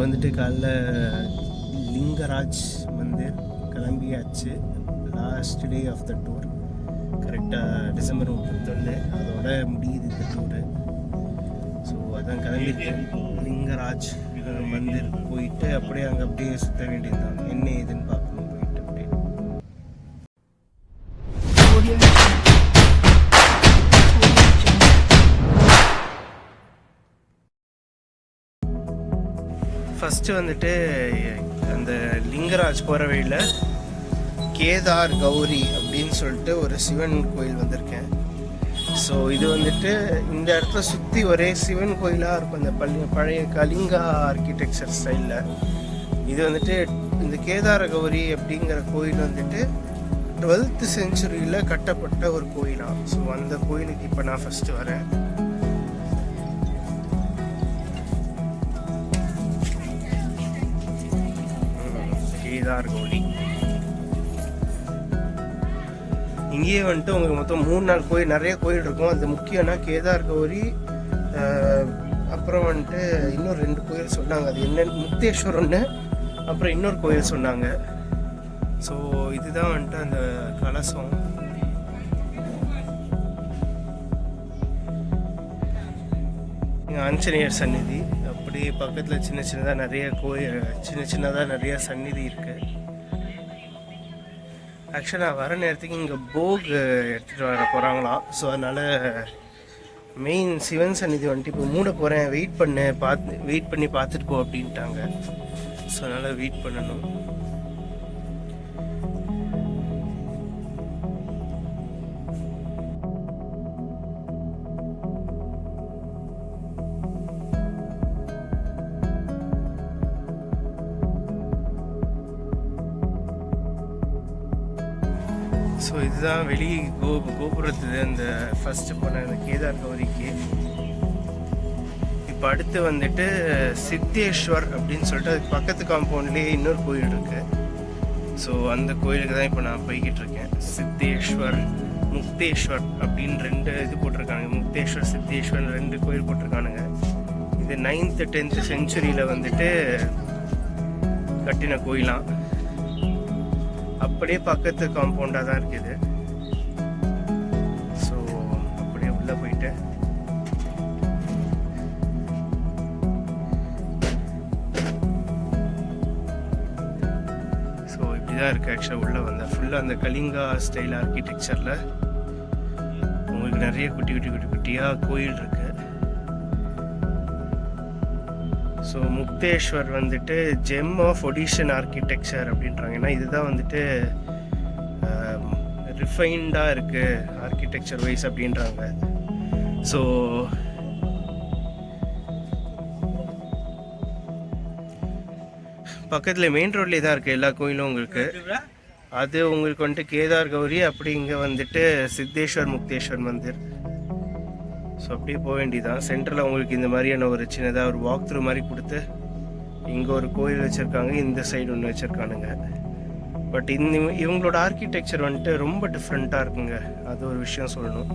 வந்துட்டு காலைல லிங்கராஜ் மந்திர் கிளம்பியாச்சு. Last day of the tour. கரெக்டாக டிசம்பர் 31 அதோட முடியுது இந்த டூரு. ஸோ அதான் கிளம்பியிருக்கேன். லிங்கராஜ் மந்திர் போயிட்டு அப்படியே அங்கே அப்படியே சுற்ற வேண்டியது தான். என்ன ஏதுன்னு பார்க்கணும் போயிட்டு அப்படியே. ஃபஸ்ட்டு வந்துட்டு அந்த லிங்கராஜ் போகிற வழியில் கேதார் கௌரி அப்படின்னு சொல்லிட்டு ஒரு சிவன் கோயில் வந்திருக்கேன். ஸோ இது வந்துட்டு இந்த இடத்துல சுற்றி ஒரே சிவன் கோயிலாக இருக்கும். இந்த பழைய கலிங்கா ஆர்கிடெக்சர் ஸ்டைலில். இது வந்துட்டு இந்த கேதார கௌரி அப்படிங்கிற கோயில் வந்துட்டு 12th செஞ்சுரியில் கட்டப்பட்ட ஒரு கோயிலாக. ஸோ அந்த கோயிலுக்கு இப்போ நான் ஃபஸ்ட்டு வரேன். கேதார் கௌரி இங்கேயே வந்துட்டு உங்களுக்கு மொத்தம் 3-4 கோயில், நிறைய கோயில் இருக்கும். அது முக்கியம்னா கேதார் கௌரி, அப்புறம் வந்துட்டு இன்னொரு 2 கோயில் சொன்னாங்க. அது என்னன்னு முக்தேஸ்வர் ஒன்று, அப்புறம் இன்னொரு கோயில் சொன்னாங்க. ஸோ இதுதான் வந்துட்டு அந்த கலசம். ஆஞ்சநேயர் சந்நிதி. அப்படியே பக்கத்தில் சின்ன சின்னதாக நிறைய கோயில், சின்னதாக நிறைய சந்நிதி இருக்குது. ஆக்சுவலாக நான் வர நேரத்துக்கு இங்கே போக் எடுத்துகிட்டு வர போகிறாங்களாம். ஸோ அதனால் மெயின் சிவன் சந்நிதி வந்துட்டு இப்போ மூட போகிறேன், வெயிட் பண்ணி பார்த்துட்டு போ அப்படின்ட்டாங்க. ஸோ அதனால் வெயிட் பண்ணணும். ஸோ இதுதான் வெளி கோபுரத்து அந்த ஃபஸ்ட்டு போன அந்த கேதார் கௌரிக்கு. இப்போ அடுத்து வந்துட்டு சித்தேஸ்வர் அப்படின்னு சொல்லிட்டு அதுக்கு பக்கத்து காம்பவுண்ட்லேயே இன்னொரு கோயில் இருக்குது. ஸோ அந்த கோயிலுக்கு தான் இப்போ நான் போய்கிட்டு இருக்கேன். சித்தேஸ்வர், முக்தேஸ்வர் அப்படின்னு 2 இது போட்டிருக்காங்க. முக்தேஸ்வர், சித்தேஸ்வர் 2 கோயில் போட்டிருக்கானுங்க. இது 9th 10th செஞ்சுரியில் வந்துட்டு கட்டின கோயிலாம். அப்படியே பக்கத்து காம்பவுண்டாக தான் இருக்குது. ஸோ அப்படியே உள்ளே போயிட்டு ஸோ இப்படி தான் இருக்குது. ஆக்சுவலாக உள்ளே வந்தால் ஃபுல்லாக அந்த கலிங்கா ஸ்டைல் ஆர்கிடெக்சரில் உங்களுக்கு நிறைய குட்டியாக கோயில் இருக்குது. ஸோ முக்தேஸ்வர் வந்துட்டு ஜெம் ஆஃப் ஒடிஷன் ஆர்கிடெக்சர் அப்படின்றாங்க. ஏன்னா இதுதான் வந்துட்டு ரிஃபைன்டாக இருக்குது ஆர்கிடெக்சர் வைஸ் அப்படின்றாங்க. ஸோ பக்கத்தில் மெயின் ரோட்லேயே தான் இருக்குது எல்லா கோயிலும் உங்களுக்கு. அது உங்களுக்கு வந்துட்டு கேதார் கௌரி, அப்படி இங்கே வந்துட்டு சித்தேஸ்வர், முக்தேஸ்வர் மந்திர். ஸோ அப்படியே போக வேண்டியதான். சென்டரில் உங்களுக்கு இந்த மாதிரியான ஒரு சின்னதாக ஒரு வாக் த்ரூ மாதிரி கொடுத்து இங்கே ஒரு கோயில் வச்சுருக்காங்க, இந்த சைடு ஒன்று வச்சுருக்கானுங்க. பட் இவங்களோட ஆர்கிடெக்சர் வந்துட்டு ரொம்ப டிஃப்ரெண்ட்டாக இருக்குங்க. அது ஒரு விஷயம் சொல்லணும்.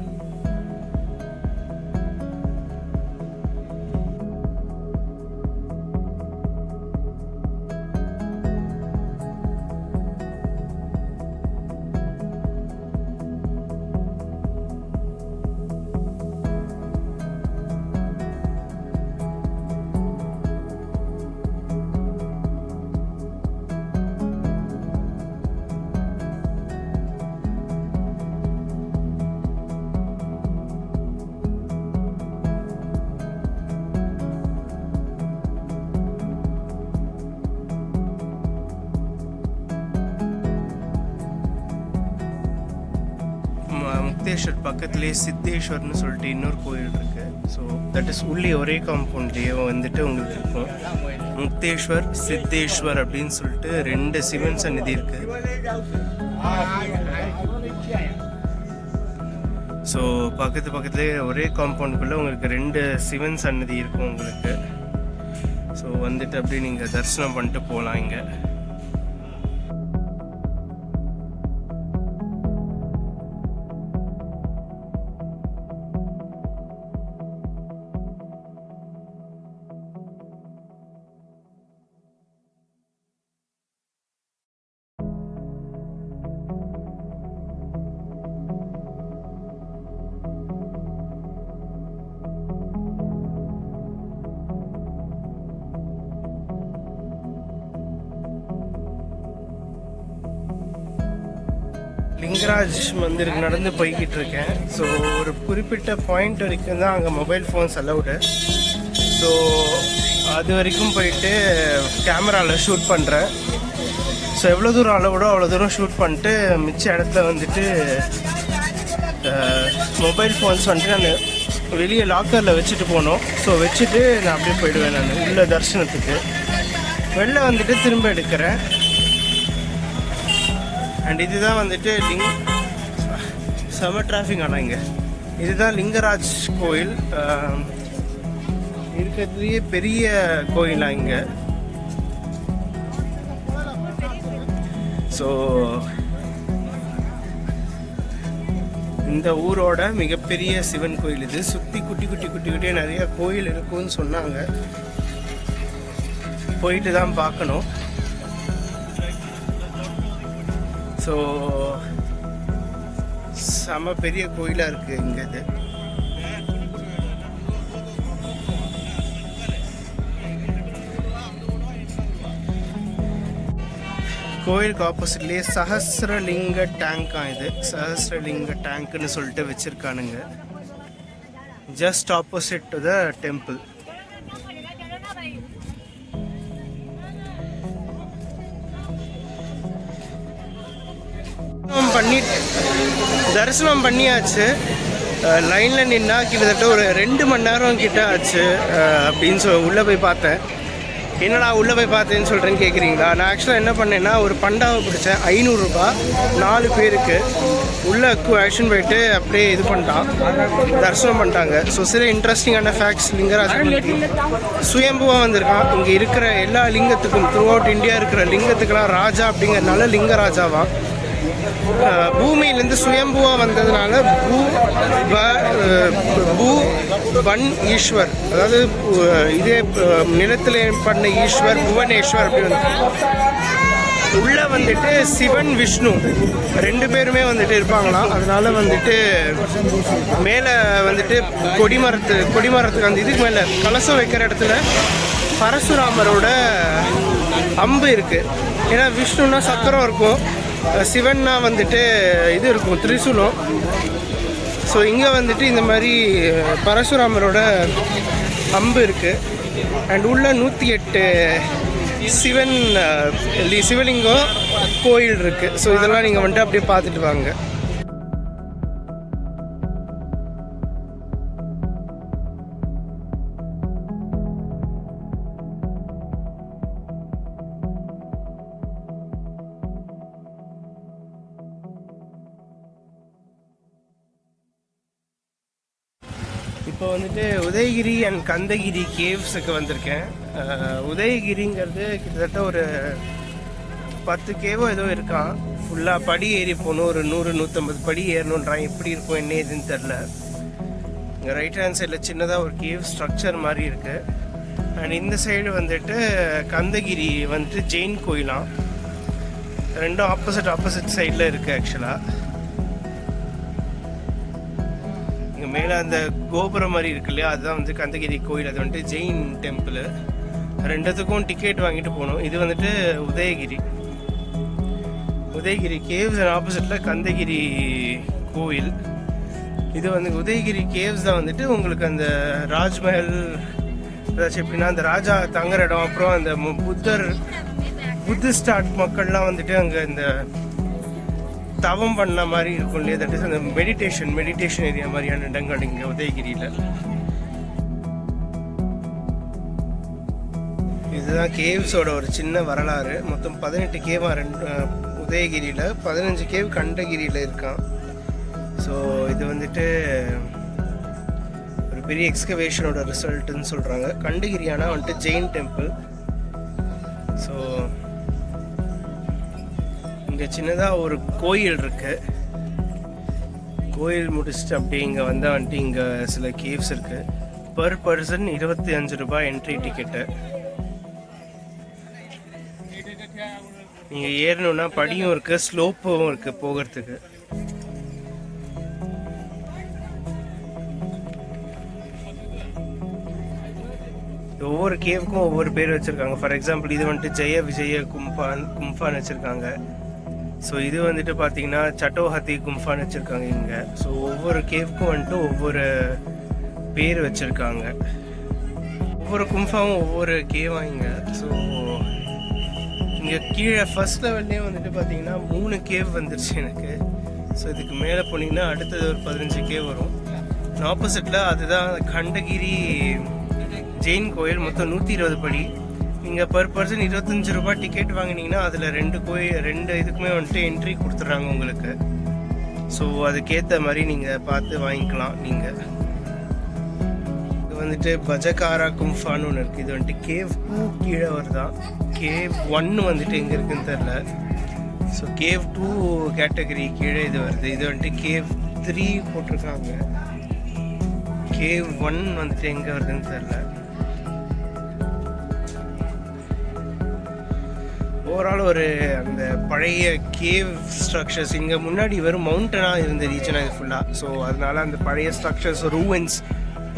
முக்தேஸ்வர் பக்கத்துலேயே சித்தேஸ்வர்னு சொல்லிட்டு இன்னொரு கோயில் இருக்குது. ஸோ தட் இஸ் உள்ளே ஒரே காம்பவுண்ட்லேயே வந்துட்டு உங்களுக்கு இருக்கும். முக்தேஸ்வர், சித்தேஸ்வர் அப்படின்னு சொல்லிட்டு 2 சிவன் சந்நிதி இருக்குது. ஸோ பக்கத்துலேயே ஒரே காம்பவுண்டுக்குள்ளே உங்களுக்கு 2 சிவன் சந்நிதி இருக்கும் உங்களுக்கு. ஸோ வந்துட்டு அப்படியே நீங்கள் தரிசனம் பண்ணிட்டு போகலாம் இங்கே. லிங்கராஜ் மந்திருக்கு நடந்து போய்கிட்டு இருக்கேன். ஸோ ஒரு குறிப்பிட்ட பாயிண்ட் வரைக்கும் தான் அங்கே மொபைல் ஃபோன்ஸ் அலவுடு. ஸோ அது வரைக்கும் போயிட்டு கேமராவில் ஷூட் பண்ணுறேன். ஸோ எவ்வளோ தூரம் அலவுடோ அவ்வளோ தூரம் ஷூட் பண்ணிட்டு மிச்ச இடத்துல வந்துட்டு மொபைல் ஃபோன்ஸ் வந்துட்டு நான் வெளியே லாக்கரில் வச்சுட்டு போனோம். ஸோ வச்சுட்டு நான் அப்படியே போயிடுவேன். நான் உள்ள தரிசனத்துக்கு வெளில வந்துட்டு திரும்ப எடுக்கிறேன். அண்ட் இதுதான் வந்துட்டு செம டிராஃபிக். ஆனால் இங்கே இதுதான் லிங்கராஜ் கோயில், இருக்கிறதுலேயே பெரிய கோயிலாக இங்கே. ஸோ இந்த ஊரோட மிகப்பெரிய சிவன் கோயில் இது. சுற்றி குட்டி குட்டி குட்டி குட்டியே நிறைய கோயில் இருக்குன்னு சொன்னாங்க. போயிட்டு தான் பார்க்கணும். ஸோ செம பெரிய கோயிலாக இருக்குது இங்கே இது. கோயிலுக்கு ஆப்போசிட்லேயே சஹஸ்ரலிங்க டேங்காக இது. சஹஸ்ரலிங்க டேங்க்னு சொல்லிட்டு வச்சுருக்கானுங்க. Just opposite to the temple. தரிசனம் பண்ணியாச்சு. லைனில் நின்னா கிட்டத்தட்ட ஒரு 2 மணி நேரம் கிட்ட ஆச்சு அப்படின்னு உள்ளே போய் பார்த்தேன். என்னடா உள்ளே போய் பார்த்தேன்னு சொல்கிறேன்னு கேட்குறீங்களா? நான் ஆக்சுவலாக என்ன பண்ணேன்னா ஒரு பண்டாவை பிடிச்சேன். 500 ரூபா 4 பேருக்கு. உள்ளே ஆக்ஷன் போயிட்டு அப்படியே இது பண்ணிட்டான், தரிசனம் பண்ணிட்டாங்க. ஸோ சில இன்ட்ரெஸ்டிங்கான ஃபேக்ட்ஸ் லிங்கராஜ் சுயம்புவாக வந்திருக்கான். இங்கே இருக்கிற எல்லா லிங்கத்துக்கும் த்ரூ அவுட் இந்தியா இருக்கிற லிங்கத்துக்கெல்லாம் ராஜா அப்படிங்கிறதுனால லிங்கராஜாவா. பூமியிலேருந்து சுயம்புவாக வந்ததுனால பூ வன் ஈஸ்வர், அதாவது இதே நிலத்தில் பண்ண ஈஸ்வர் புவனேஸ்வர் அப்படி வந்து. உள்ளே வந்துட்டு சிவன் விஷ்ணு 2 பேருமே வந்துட்டு இருப்பாங்களாம். அதனால வந்துட்டு மேலே வந்துட்டு கொடிமரத்துக்கு அந்த இதுக்கு மேலே கலசம் வைக்கிற இடத்துல பரசுராமரோட அம்பு இருக்குது. ஏன்னா விஷ்ணுன்னா சக்கரம் இருக்கும், சிவன்னா வந்துட்டு இது இருக்கும் திரிசூலம். ஸோ இங்கே வந்துட்டு இந்த மாதிரி பரசுராமரோட அம்பு இருக்குது. அண்ட் உள்ள 108 சிவலிங்கம் கோயில் இருக்குது. ஸோ இதெல்லாம் நீங்கள் வந்துட்டு அப்படியே பார்த்துட்டு வாங்க. இப்போ வந்துட்டு உதயகிரி அண்ட் கந்தகிரி கேவ்ஸுக்கு வந்திருக்கேன். உதயகிரிங்கிறது கிட்டத்தட்ட ஒரு 10 கேவோ ஏதோ இருக்கான். ஃபுல்லாக படி ஏறி போகணும். ஒரு 100-150 படி ஏறணுன்றான். எப்படி இருக்கும் என்ன ஏதுன்னு தெரில. இங்கே ரைட் ஹேண்ட் சைடில் சின்னதாக ஒரு கேவ் ஸ்ட்ரக்சர் மாதிரி இருக்குது. அண்ட் இந்த சைடு வந்துட்டு கந்தகிரி வந்துட்டு ஜெயின் கோயிலாம். ரெண்டும் ஆப்போசிட் சைடில் இருக்குது ஆக்சுவலாக. இங்கே மேலே அந்த கோபுரம் மாதிரி இருக்கு இல்லையா, அதுதான் வந்து கந்தகிரி கோயில். அது வந்துட்டு ஜெயின் டெம்பிள். ரெண்டுத்துக்கும் டிக்கெட் வாங்கிட்டு போகணும். இது வந்துட்டு உதயகிரி கேவ்ஸ் அண்ட் ஆப்போசிட்டில் கந்தகிரி கோயில். இது வந்து உதயகிரி கேவ்ஸ் தான் வந்துட்டு உங்களுக்கு அந்த ராஜ்மஹல் ஏதாச்சும் எப்படின்னா அந்த ராஜா தங்குற இடம். அப்புறம் அந்த புத்திஸ்ட் மக்கள்லாம் வந்துட்டு அங்கே இந்த தவம் பண்ண மாதிரி இருக்கும் இல்லையா, தட் இஸ் அந்த மெடிடேஷன் ஏரியா மாதிரியான இடங்கள் இங்கே உதயகிரியில். இதுதான் கேவ்ஸோட ஒரு சின்ன வரலாறு. மொத்தம் 18 கேவா உதயகிரியில், 15 கேவ் கண்டகிரியில் இருக்கான். ஸோ இது வந்துட்டு ஒரு பெரிய எக்ஸ்கவேஷனோட ரிசல்ட்டுன்னு சொல்கிறாங்க. கண்டகிரியானா வந்துட்டு ஜெயின் டெம்பிள். ஸோ இங்கே சின்னதாக ஒரு கோயில் இருக்கு. கோயில் முடிச்சுட்டு அப்படியே இங்கே வந்தால் வந்துட்டு இங்கே சில கேவ்ஸ் இருக்கு. பர் பர்சன் 25 ரூபாய் என்ட்ரி டிக்கெட்டு. நீங்கள் ஏறணுன்னா படியும் இருக்குது, ஸ்லோப்பும் இருக்குது போகிறதுக்கு. ஒவ்வொரு கேவுக்கும் ஒவ்வொரு பேர் வச்சுருக்காங்க. ஃபார் எக்ஸாம்பிள் இது வந்துட்டு ஜெய விஜய கும்பான்னு வச்சுருக்காங்க. ஸோ இது வந்துட்டு பார்த்தீங்கன்னா சட்டோஹத்தி கும்ஃபான்னு வச்சுருக்காங்க இங்கே. ஸோ ஒவ்வொரு கேவுக்கும் வந்துட்டு ஒவ்வொரு பேர் வச்சுருக்காங்க. ஒவ்வொரு கும்ஃபாவும் ஒவ்வொரு கேவாக இங்கே. ஸோ இங்கே கீழே ஃபர்ஸ்ட் லெவல்லே வந்துட்டு பார்த்தீங்கன்னா 3 கேவ் வந்துருச்சு எனக்கு. ஸோ இதுக்கு மேலே போனீங்கன்னா அடுத்தது ஒரு 15 கேவ் வரும். ஆப்போசிட்டில் அதுதான் கண்டகிரி ஜெயின் கோயில். மொத்தம் 120 படி. நீங்கள் பர் பர்சன் 25 ரூபாய் டிக்கெட் வாங்கினீங்கன்னா அதில் 2 இதுக்குமே வந்துட்டு என்ட்ரி கொடுத்துட்றாங்க உங்களுக்கு. ஸோ அதுக்கேற்ற மாதிரி நீங்கள் பார்த்து வாங்கிக்கலாம். நீங்கள் இது வந்துட்டு பஜகாரா கும்ஃபான்னு ஒன்று இருக்குது. இது வந்துட்டு கேவ் 2 கீழே வருதான். கேவ் 1 வந்துட்டு எங்கே இருக்குதுன்னு தெரில. ஸோ கேவ் 2 கேட்டகரி கீழே இது வருது. இது வந்துட்டு கேவ் 3 போட்டிருக்காங்க. கேவ் 1 வந்துட்டு எங்கே வருதுன்னு தெரில. ஓவரால் ஒரு அந்த பழைய கேவ் ஸ்ட்ரக்சர்ஸ் இங்கே முன்னாடி வெறும் மவுண்டனாக இருந்த ரீஜன் அது ஃபுல்லாக. ஸோ அதனால அந்த பழைய ஸ்ட்ரக்சர்ஸ் ரூவன்ஸ்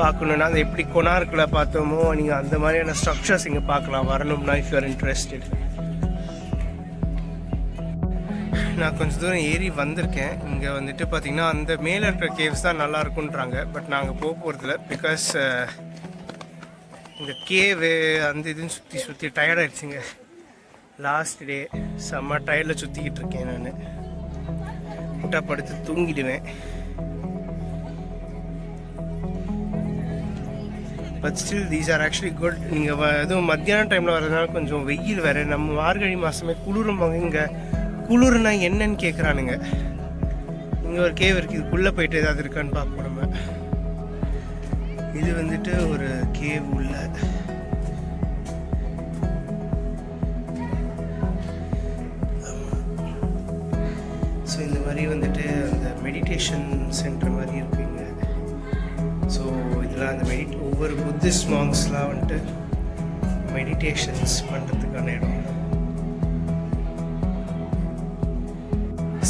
பார்க்கணுன்னா அது எப்படி கொனார்க்கில் பார்த்தோமோ நீங்கள் அந்த மாதிரியான ஸ்ட்ரக்சர்ஸ் இங்கே பார்க்கலாம் வரணும்னா, இஃப் யூ ஆர் இன்ட்ரெஸ்டட். நான் கொஞ்சம் தூரம் ஏறி வந்திருக்கேன். இங்கே வந்துட்டு பார்த்திங்கன்னா அந்த மேலே இருக்கிற கேவ்ஸ் தான் நல்லா இருக்குன்றாங்க. பட் நாங்கள் போக போகிறதில்ல. பிகாஸ் இந்த கேவு அந்த இதுன்னு சுற்றி டயர்டாகிடுச்சிங்க. லாஸ்ட் டே செம்ம டயர்டில் சுற்றிக்கிட்டு இருக்கேன். நான் முட்டா படுத்து தூங்கிடுவேன். But still these are actually good. நீங்கள் எதுவும் மத்தியான டைமில் வர்றதுனால கொஞ்சம் வெயில் வேறு. நம்ம மார்கழி மாதமே குளிரும்பாங்க. இங்கே குளிர்னா என்னன்னு கேட்குறானுங்க. இங்கே ஒரு கேவ் இருக்குது. இதுக்குள்ளே போயிட்டு ஏதாவது இருக்கான்னு பார்ப்போம் நம்ம. இது வந்துட்டு ஒரு கேவ் உள்ள. ஸோ இந்த மாதிரி வந்துட்டு அந்த மெடிடேஷன் சென்டர் மாதிரி இருக்குங்க. ஸோ இதெல்லாம் அந்த ஒவ்வொரு புத்திஸ்ட் மாங்ஸ்லாம் வந்துட்டு மெடிடேஷன்ஸ் பண்ணுறதுக்கான இடம்.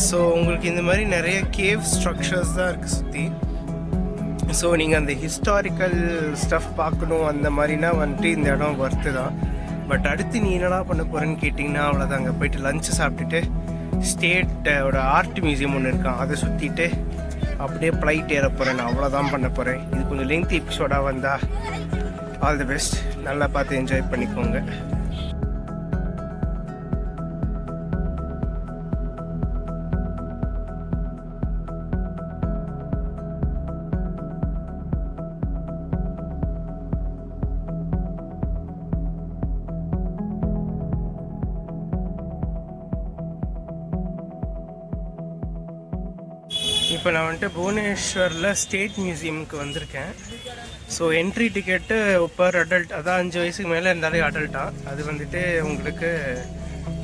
ஸோ உங்களுக்கு இந்த மாதிரி நிறைய கேவ் ஸ்ட்ரக்சர்ஸ் தான் இருக்குது சுற்றி. ஸோ நீங்கள் அந்த ஹிஸ்டாரிக்கல் ஸ்டஃப் பார்க்கணும் அந்த மாதிரினா வந்துட்டு இந்த இடம் ஒர்த்து தான். பட் அடுத்து நீ என்னடா பண்ண போகிறேன்னு கேட்டிங்கன்னா அவ்வளோதான். அங்கே போய்ட்டு லஞ்சு சாப்பிட்டுட்டு ஸ்டேட்டோட ஆர்ட் மியூசியம் ஒன்று இருக்கான், அதை சுற்றிட்டு அப்படியே ஃப்ளைட் ஏற போகிறேன். நான் அவ்வளோதான் பண்ண போகிறேன். இது கொஞ்சம் லெங்க்தி எபிசோடாக வந்தால் ஆல் தி பெஸ்ட். நல்லா பார்த்து என்ஜாய் பண்ணிக்கோங்க. இப்போ நான் வந்துட்டு புவனேஸ்வரில் ஸ்டேட் மியூசியமுக்கு வந்திருக்கேன். So entry ticket per adult, அதான் 5 வயசுக்கு மேலே இருந்தாலே அடல்ட்டாக. அது வந்துட்டு உங்களுக்கு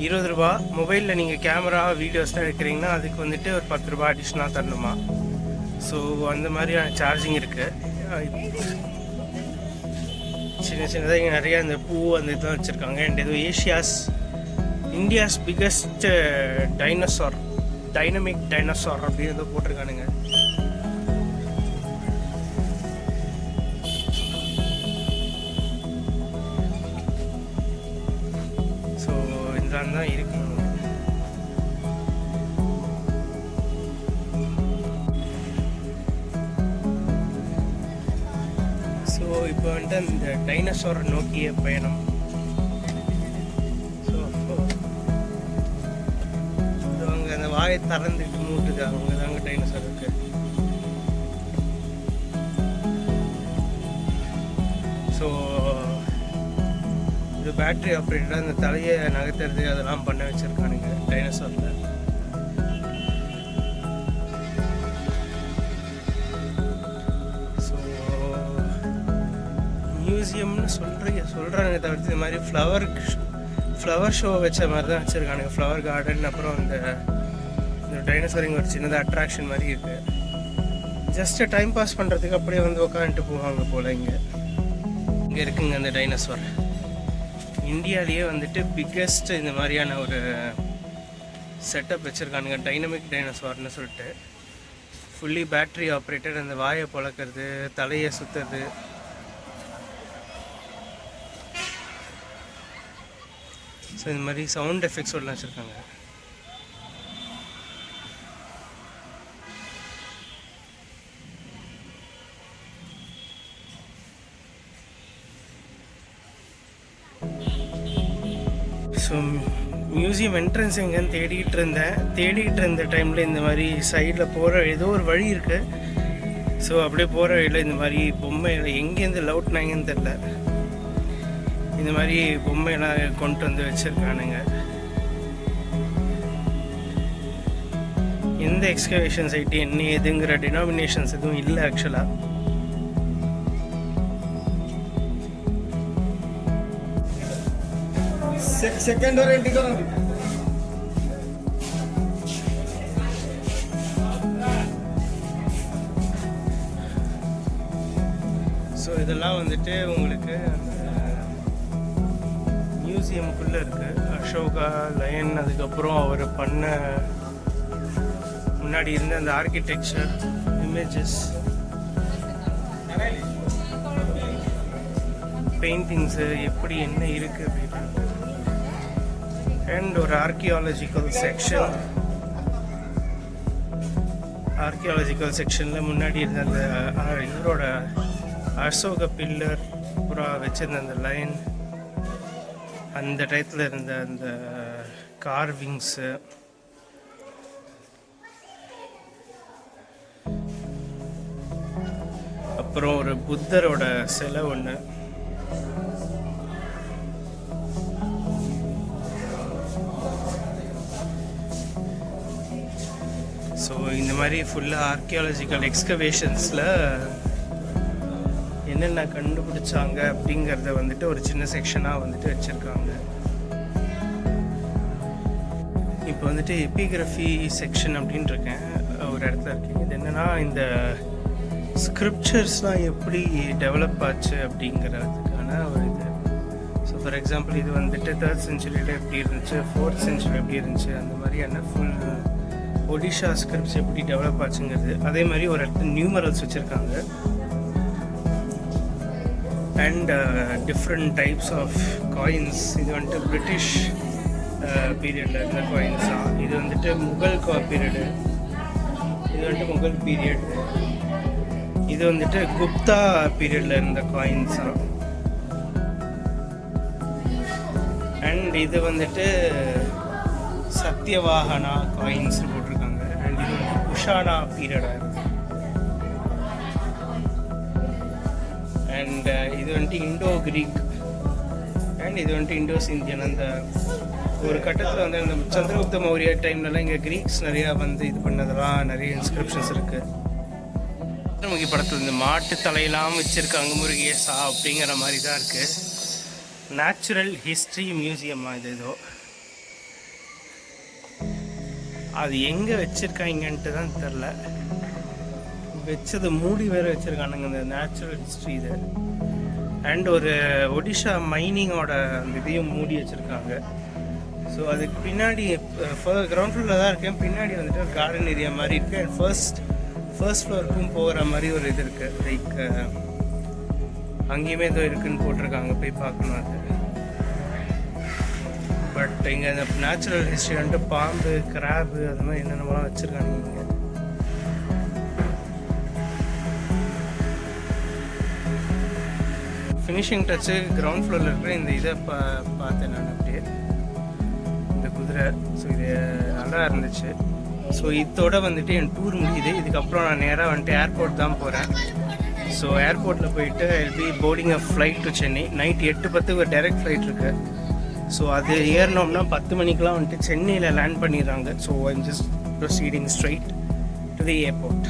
20 ரூபா. மொபைலில் நீங்கள் கேமரா வீடியோஸ்லாம் எடுக்கிறீங்கன்னா அதுக்கு வந்துட்டு ஒரு 10 ரூபா அடிஷ்னலாக தரணுமா. ஸோ அந்த மாதிரியான சார்ஜிங் இருக்குது. சின்னதாக இங்கே நிறையா அந்த பூ அந்த இதெல்லாம் வச்சுருக்காங்க. அண்ட் ஏதோ இந்தியாஸ் பிக்கஸ்ட் டைனமிக் டைனோசார் அப்படின்னு ஏதோ போட்டிருக்கானுங்க. ஸோ இதெல்லாம் தான் இருக்கு. ஸோ இப்போ வந்துட்டு அந்த டைனோசார் நோக்கிய பயணம். வாயை திறந்துட்டு மூட்டுது, அவங்க தாங்க டைனோசார் இருக்கு. ஸோ இது பேட்ரி ஆப்ரேட்டடாக அந்த தலையை நகர்த்துறது அதெல்லாம் பண்ண வச்சுருக்கானுங்க டைனோசாரில். ஸோ மியூசியம்னு சொல்கிறாங்க தவிர்த்து இந்த மாதிரி ஃப்ளவர் ஷோ வச்ச மாதிரி தான் வச்சுருக்கானுங்க. ஃப்ளவர் கார்டன், அப்புறம் அந்த டைனோசார் இங்கே ஒரு சின்னதாக அட்ராக்ஷன் மாதிரி இருக்குது. ஜஸ்ட்டு டைம் பாஸ் பண்ணுறதுக்கு அப்படியே வந்து உட்காந்துட்டு போவாங்க போல். இங்கே இருக்குங்க அந்த டைனோசார். இந்தியாவிலேயே வந்துட்டு பிக்கஸ்ட் இந்த மாதிரியான ஒரு செட்டப் வச்சுருக்கானுங்க, டைனமிக் டைனோசார்னு சொல்லிட்டு. Fully battery operated. அந்த வாயை பழக்கிறது, தலையை சுற்றுறது. ஸோ இந்த மாதிரி சவுண்ட் எஃபெக்ட்ஸோடலாம் வச்சுருக்காங்க. ஸோ மியூசியம் என்ட்ரன்ஸ் எங்கேன்னு தேடிக்கிட்டு இருந்த டைமில் இந்த மாதிரி சைடில் போகிற ஏதோ ஒரு வழி இருக்குது. ஸோ அப்படியே போகிற வழியில் இந்த மாதிரி பொம்மையில் எங்கேருந்து லவுட்னாங்கன்னு தெரில, இந்த மாதிரி பொம்மையெல்லாம் கொண்டு வந்து வச்சுருக்கானுங்க. எந்த எக்ஸ்கவேஷன் சைட்டு என்ன ஏதுங்கிற டினாமினேஷன்ஸ் எதுவும் இல்லை ஆக்சுவலாக. सेकंड और एंट्री करो. ஸோ இதெல்லாம் வந்துட்டு உங்களுக்கு மியூசியமுக்குள்ளே இருக்குது. அசோகா, லயன், அதுக்கப்புறம் அவர் பண்ண முன்னாடி இருந்த அந்த ஆர்கிடெக்சர் இமேஜஸ், பெயிண்டிங்ஸு எப்படி என்ன இருக்குது அப்படின்னு, அண்ட் ஒரு ஆர்கியாலஜிக்கல் செக்ஷனில் முன்னாடி இருந்த அந்த இவரோட அசோக பில்லர் அப்புறம் வச்சிருந்த அந்த லைன், அந்த டயத்தில் இருந்த அந்த கார்விங்ஸு, அப்புறம் ஒரு புத்தரோட சிலை ஒன்று. ஸோ இந்த மாதிரி ஃபுல்லாக ஆர்கியாலஜிக்கல் எக்ஸ்கவேஷன்ஸில் என்னென்ன கண்டுபிடிச்சாங்க அப்படிங்கிறத வந்துட்டு ஒரு சின்ன செக்ஷனாக வந்துட்டு வச்சுருக்காங்க. இப்போ வந்துட்டு எபிகிராஃபி செக்ஷன் அப்படின்னு இருக்கேன், ஒரு இடத்துல இருக்கேன். இது என்னென்னா இந்த ஸ்கிரிப்சர்ஸ்லாம் எப்படி டெவலப் ஆச்சு அப்படிங்கிறதுக்கான ஒரு இது. ஸோ ஃபார் எக்ஸாம்பிள் இது வந்துட்டு 3rd century எப்படி இருந்துச்சு, 4th century எப்படி இருந்துச்சு, அந்த மாதிரியான ஃபுல் ஒடிஷா ஸ்கிரிப்ட்ஸ் எப்படி டெவலப் ஆச்சுங்கிறது. அதே மாதிரி ஒரு இடத்துல நியூமரல்ஸ் வச்சுருக்காங்க and different types of coins. இது வந்துட்டு பிரிட்டிஷ் பீரியடில் இருந்த காயின்ஸ் தான். இது வந்துட்டு முகல் பீரியடு, இது வந்துட்டு முகல் பீரியட், இது வந்துட்டு குப்தா பீரியடில் இருந்த காயின்ஸ் தான். அண்ட் இது வந்துட்டு சத்யவாகனா காயின்ஸ் போட்டிருக்காங்க. அண்ட் இது வந்து குஷானா பீரியடாக இருக்குது. அண்ட் இது வந்துட்டு இண்டோ கிரீக் அண்ட் இது வந்துட்டு இண்டோஸ் இந்தியன். அந்த ஒரு கட்டத்தில் வந்து அந்த சந்திரகுப்த மௌரிய டைம்லலாம் இங்கே கிரீக்ஸ் நிறையா வந்து இது பண்ணதெல்லாம் நிறைய இன்ஸ்கிரிப்ஷன்ஸ் இருக்குது. முகி படத்தில் இந்த மாட்டு தலையெல்லாம் வச்சுருக்காங்க, முருகேசா அப்படிங்கிற மாதிரி தான் இருக்குது. நேச்சுரல் ஹிஸ்ட்ரி மியூசியமாக இது ஏதோ, அது எங்கே வச்சுருக்காங்கன்ட்டு தான் தெரில. வச்சது மூடி வேறு வச்சுருக்கானுங்க இந்த நேச்சுரல் ஹிஸ்ட்ரி இது. அண்ட் ஒரு ஒடிஷா மைனிங்கோட அந்த இதையும் மூடி வச்சுருக்காங்க. ஸோ அதுக்கு பின்னாடி கிரவுண்ட் ஃப்ளோரில் தான் இருக்கேன். பின்னாடி வந்துட்டு ஒரு கார்டன் ஏரியா மாதிரி இருக்குது. அண்ட் ஃபர்ஸ்ட் ஃப்ளோருக்கும் போகிற மாதிரி ஒரு இது இருக்குது. லைக் அங்கேயுமே ஏதோ இருக்குதுன்னு போட்டிருக்காங்க, போய் பார்க்கணும் அது. பட் இங்கே இந்த நேச்சுரல் ஹிஸ்ட்ரி வந்துட்டு பாம்பு, கிராபு, அது மாதிரி என்னென்னலாம் வச்சுருக்காங்க இங்கே. ஃபினிஷிங் டச்சு கிரவுண்ட் ஃப்ளோரில் இருக்கிற இந்த இதை பார்த்தேன் நான் அப்படியே, இந்த குதிரை. ஸோ இது நல்லா இருந்துச்சு. ஸோ இதோட வந்துட்டு என் டூர் முடியுது. இதுக்கப்புறம் நான் நேராக வந்துட்டு ஏர்போர்ட் தான் போகிறேன். ஸோ ஏர்போர்ட்டில் போயிட்டு I'll be boarding a flight to Chennai. Night 8:10 ஒரு டைரக்ட் ஃப்ளைட் இருக்குது. ஸோ அது ஏறினோம்னா 10 மணிக்கெலாம் வந்துட்டு சென்னையில் லேண்ட் பண்ணிடுறாங்க. So I'm just proceeding straight to the airport.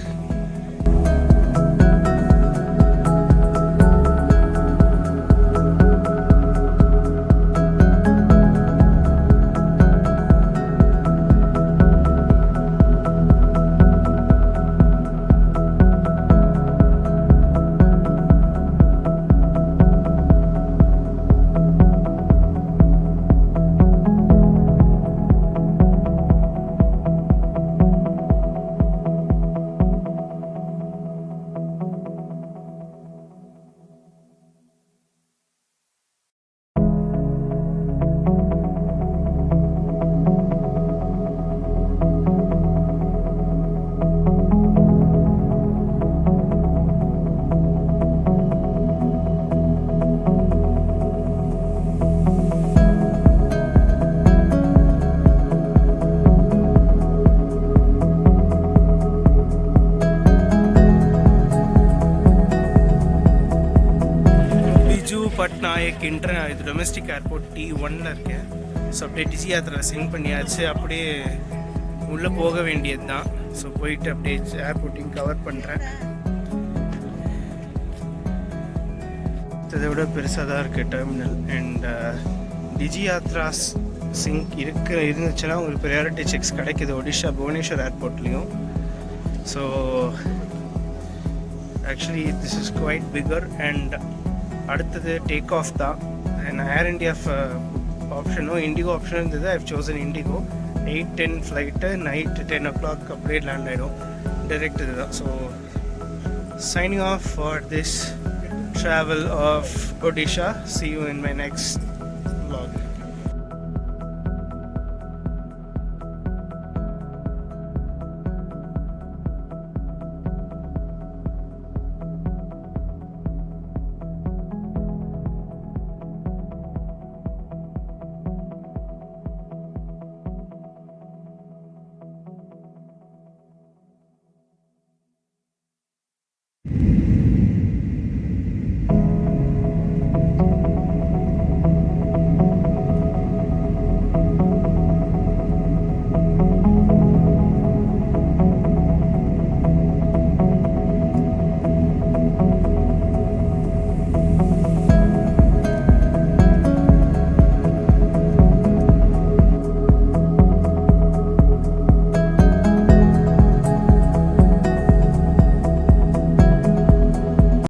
Domestic airport T1ல இருக்கேன். ஸோ அப்படியே டிஜி யாத்திராவில் சென்ட் பண்ணியாச்சு, அப்படியே உள்ளே போக வேண்டியது தான். ஸோ போயிட்டு அப்படியே ஏர்போர்ட்டையும் கவர் பண்ணுறேன். இதை விட பெருசாக தான் இருக்குது terminal. And DigiYatra's sync இருந்துச்சுன்னா உங்களுக்கு ப்ரையாரிட்டி செக்ஸ் கிடைக்குது ஒடிஷா புவனேஸ்வர் ஏர்போர்ட்லேயும். So actually this is quite bigger. And அடுத்தது டேக் ஆஃப் தான். அண்ட் ஏர் இண்டியா ஆப்ஷனும் இண்டிகோ ஆப்ஷனும் இருந்தது. I have chosen IndiGo. 8:10 flight, night 10 o'clock அப்படியே லேண்ட் ஆகிடும். டைரெக்ட் இது தான். So signing off for this travel of Odisha. See you in my next